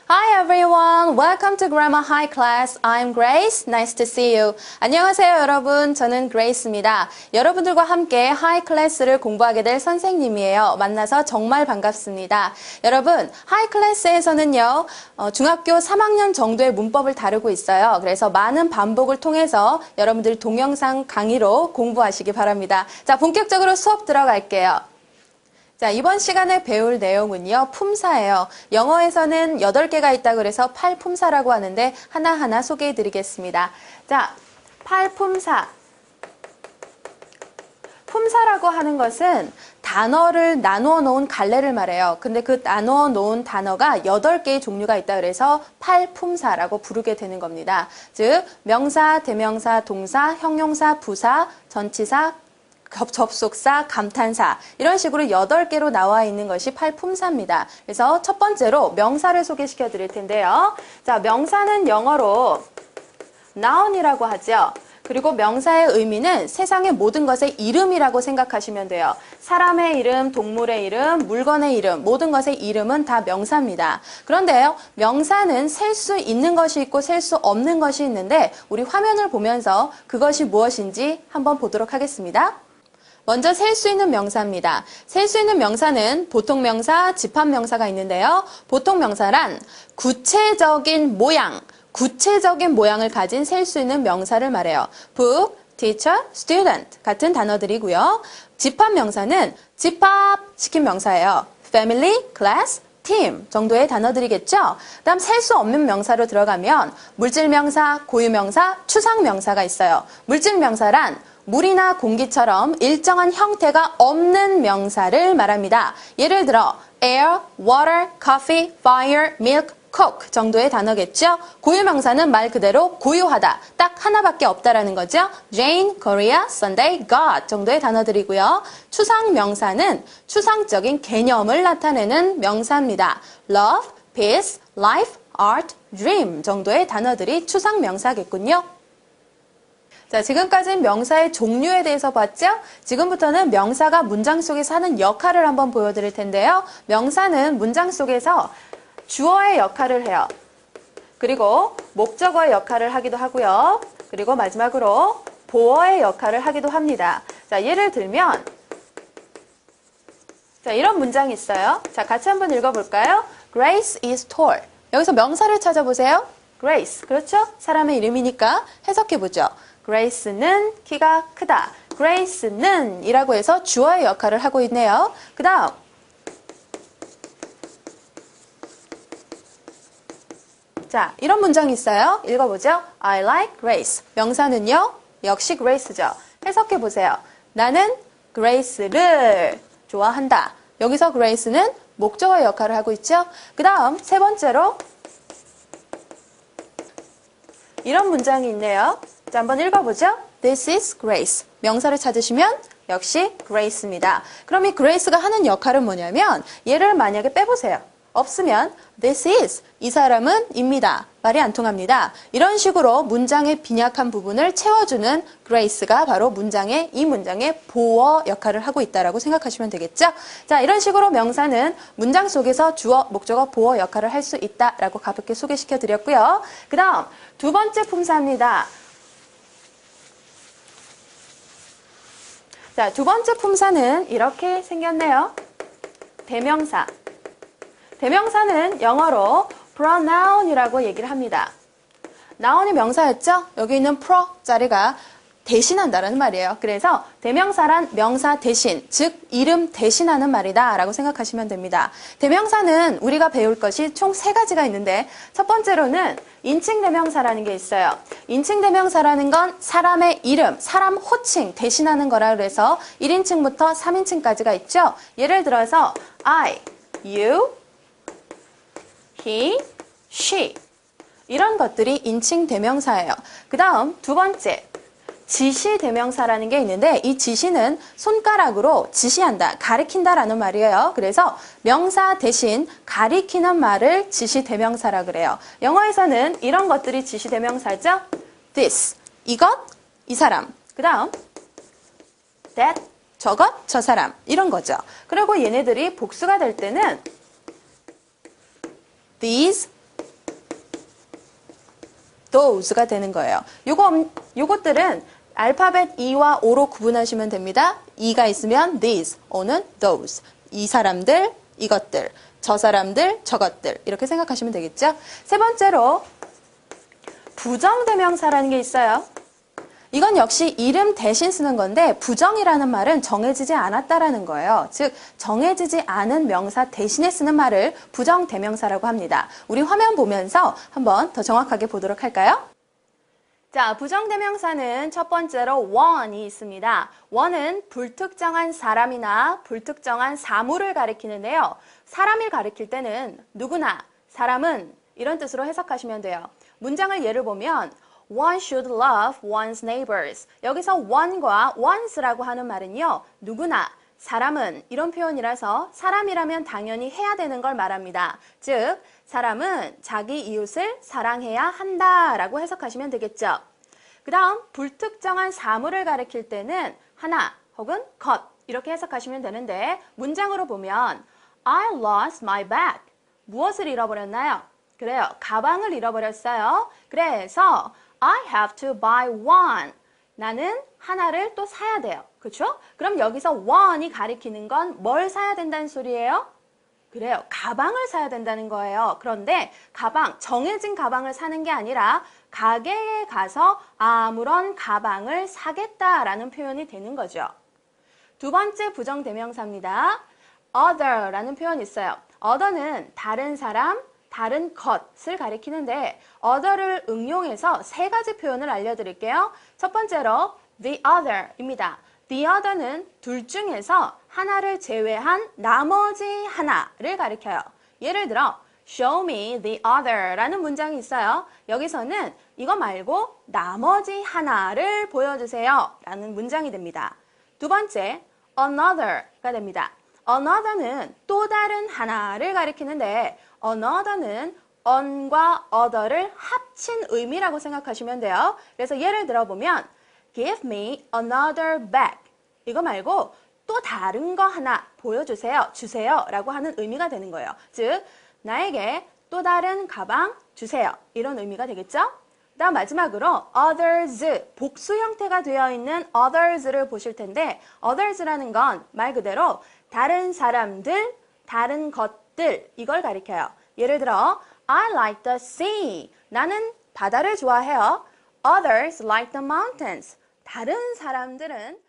Hi everyone, welcome to Grammar High Class. I'm Grace. Nice to see you. 안녕하세요 여러분, 저는 Grace입니다. 여러분들과 함께 High Class를 공부하게 될 선생님이에요. 만나서 정말 반갑습니다. 여러분, High Class에서는요, 중학교 3학년 정도의 문법을 다루고 있어요. 그래서 많은 반복을 통해서 여러분들 동영상 강의로 공부하시기 바랍니다. 자, 본격적으로 수업 들어갈게요. 자, 이번 시간에 배울 내용은요, 품사예요. 영어에서는 8개가 있다고 그래서 8품사라고 하는데 하나하나 소개해 드리겠습니다. 자, 8품사. 품사라고 하는 것은 단어를 나누어 놓은 갈래를 말해요. 근데 그 나누어 놓은 단어가 8개의 종류가 있다 그래서 8품사라고 부르게 되는 겁니다. 즉, 명사, 대명사, 동사, 형용사, 부사, 전치사, 접속사, 감탄사 이런 식으로 8개로 나와 있는 것이 8품사입니다. 그래서 첫 번째로 명사를 소개시켜 드릴 텐데요. 자, 명사는 영어로 noun이라고 하죠. 그리고 명사의 의미는 세상의 모든 것의 이름이라고 생각하시면 돼요. 사람의 이름, 동물의 이름, 물건의 이름, 모든 것의 이름은 다 명사입니다. 그런데요, 명사는 셀 수 있는 것이 있고 셀 수 없는 것이 있는데 우리 화면을 보면서 그것이 무엇인지 한번 보도록 하겠습니다. 먼저 셀 수 있는 명사입니다. 셀 수 있는 명사는 보통명사, 집합명사가 있는데요. 보통명사란 구체적인 모양을 가진 셀 수 있는 명사를 말해요. book, teacher, student 같은 단어들이고요. 집합명사는 집합시킨 명사예요. family, class, team 정도의 단어들이겠죠. 다음 셀 수 없는 명사로 들어가면 물질명사, 고유명사, 추상명사가 있어요. 물질명사란 물이나 공기처럼 일정한 형태가 없는 명사를 말합니다. 예를 들어 air, water, coffee, fire, milk, coke 정도의 단어겠죠. 고유명사는 말 그대로 고유하다, 딱 하나밖에 없다라는 거죠. Jane, Korea, Sunday, God 정도의 단어들이고요. 추상명사는 추상적인 개념을 나타내는 명사입니다. Love, peace, life, art, dream 정도의 단어들이 추상명사겠군요. 자, 지금까지는 명사의 종류에 대해서 봤죠? 지금부터는 명사가 문장 속에서 하는 역할을 한번 보여드릴 텐데요. 명사는 문장 속에서 주어의 역할을 해요. 그리고 목적어의 역할을 하기도 하고요. 그리고 마지막으로 보어의 역할을 하기도 합니다. 자, 예를 들면 자, 이런 문장이 있어요. 자, 같이 한번 읽어볼까요? Grace is tall. 여기서 명사를 찾아보세요. Grace, 그렇죠? 사람의 이름이니까 해석해보죠. Grace는 키가 크다. Grace는 이라고 해서 주어의 역할을 하고 있네요. 그 다음 자, 이런 문장이 있어요. 읽어보죠. I like Grace. 명사는요, 역시 Grace죠. 해석해보세요. 나는 Grace를 좋아한다. 여기서 Grace는 목적어의 역할을 하고 있죠. 그 다음 세 번째로 이런 문장이 있네요. 자, 한번 읽어보죠. This is Grace. 명사를 찾으시면 역시 Grace입니다. 그럼 이 Grace가 하는 역할은 뭐냐면 얘를 만약에 빼보세요. 없으면 This is. 이 사람은 입니다. 말이 안 통합니다. 이런 식으로 문장의 빈약한 부분을 채워주는 Grace가 바로 이 문장의 보어 역할을 하고 있다고 생각하시면 되겠죠? 자, 이런 식으로 명사는 문장 속에서 주어, 목적어, 보어 역할을 할 수 있다라고 가볍게 소개시켜 드렸고요. 그 다음 두 번째 품사입니다. 자, 두 번째 품사는 이렇게 생겼네요. 대명사. 대명사는 영어로 pronoun이라고 얘기를 합니다. noun이 명사였죠? 여기 있는 pro 자리가 대신한다는 말이에요. 그래서 대명사란 명사 대신, 즉 이름 대신하는 말이다 라고 생각하시면 됩니다. 대명사는 우리가 배울 것이 총 3가지가 있는데 첫 번째로는 인칭 대명사라는 게 있어요. 인칭 대명사라는 건 사람의 이름, 사람 호칭 대신하는 거라 그래서 1인칭부터 3인칭까지가 있죠. 예를 들어서 I, you, he, she 이런 것들이 인칭 대명사예요. 그 다음 두 번째 지시 대명사라는 게 있는데 이 지시는 손가락으로 지시한다, 가리킨다라는 말이에요. 그래서 명사 대신 가리키는 말을 지시 대명사라 그래요. 영어에서는 이런 것들이 지시 대명사죠. This, 이것, 이 사람. 그 다음 that, 저것, 저 사람. 이런 거죠. 그리고 얘네들이 복수가 될 때는 these, those가 되는 거예요. 요것들은 알파벳 E와 O로 구분하시면 됩니다. E가 있으면 these, O는 those. 이 사람들, 이것들, 저 사람들, 저것들 이렇게 생각하시면 되겠죠? 세 번째로 부정대명사라는 게 있어요. 이건 역시 이름 대신 쓰는 건데 부정이라는 말은 정해지지 않았다라는 거예요. 즉 정해지지 않은 명사 대신에 쓰는 말을 부정대명사라고 합니다. 우리 화면 보면서 한번 더 정확하게 보도록 할까요? 자, 부정대명사는 첫 번째로 one이 있습니다. one은 불특정한 사람이나 불특정한 사물을 가리키는데요. 사람을 가리킬 때는 누구나, 사람은 이런 뜻으로 해석하시면 돼요. 문장을 예를 보면 One should love one's neighbors. 여기서 one과 once라고 하는 말은요. 누구나, 사람은 이런 표현이라서 사람이라면 당연히 해야 되는 걸 말합니다. 즉, 사람은 자기 이웃을 사랑해야 한다라고 해석하시면 되겠죠. 그 다음 불특정한 사물을 가리킬 때는 하나 혹은 것 이렇게 해석하시면 되는데 문장으로 보면 I lost my bag. 무엇을 잃어버렸나요? 그래요. 가방을 잃어버렸어요. 그래서 I have to buy one. 나는 하나를 또 사야 돼요. 그렇죠? 그럼 여기서 one이 가리키는 건 뭘 사야 된다는 소리예요? 그래요. 가방을 사야 된다는 거예요. 그런데 가방, 정해진 가방을 사는 게 아니라 가게에 가서 아무런 가방을 사겠다라는 표현이 되는 거죠. 두 번째 부정대명사입니다. other라는 표현이 있어요. other는 다른 사람, 다른 것을 가리키는데 other를 응용해서 세 가지 표현을 알려드릴게요. 첫 번째로 the other입니다. The other는 둘 중에서 하나를 제외한 나머지 하나를 가리켜요. 예를 들어 Show me the other라는 문장이 있어요. 여기서는 이거 말고 나머지 하나를 보여주세요 라는 문장이 됩니다. 두 번째 another가 됩니다. another는 또 다른 하나를 가리키는데 another는 on과 other를 합친 의미라고 생각하시면 돼요. 그래서 예를 들어보면 Give me another bag. 이거 말고 또 다른 거 하나 보여주세요, 주세요 라고 하는 의미가 되는 거예요. 즉, 나에게 또 다른 가방 주세요. 이런 의미가 되겠죠? 다음 마지막으로 others, 복수 형태가 되어 있는 others를 보실 텐데 others라는 건 말 그대로 다른 사람들, 다른 것들 이걸 가리켜요. 예를 들어 I like the sea. 나는 바다를 좋아해요. Others like the mountains. 다른 사람들은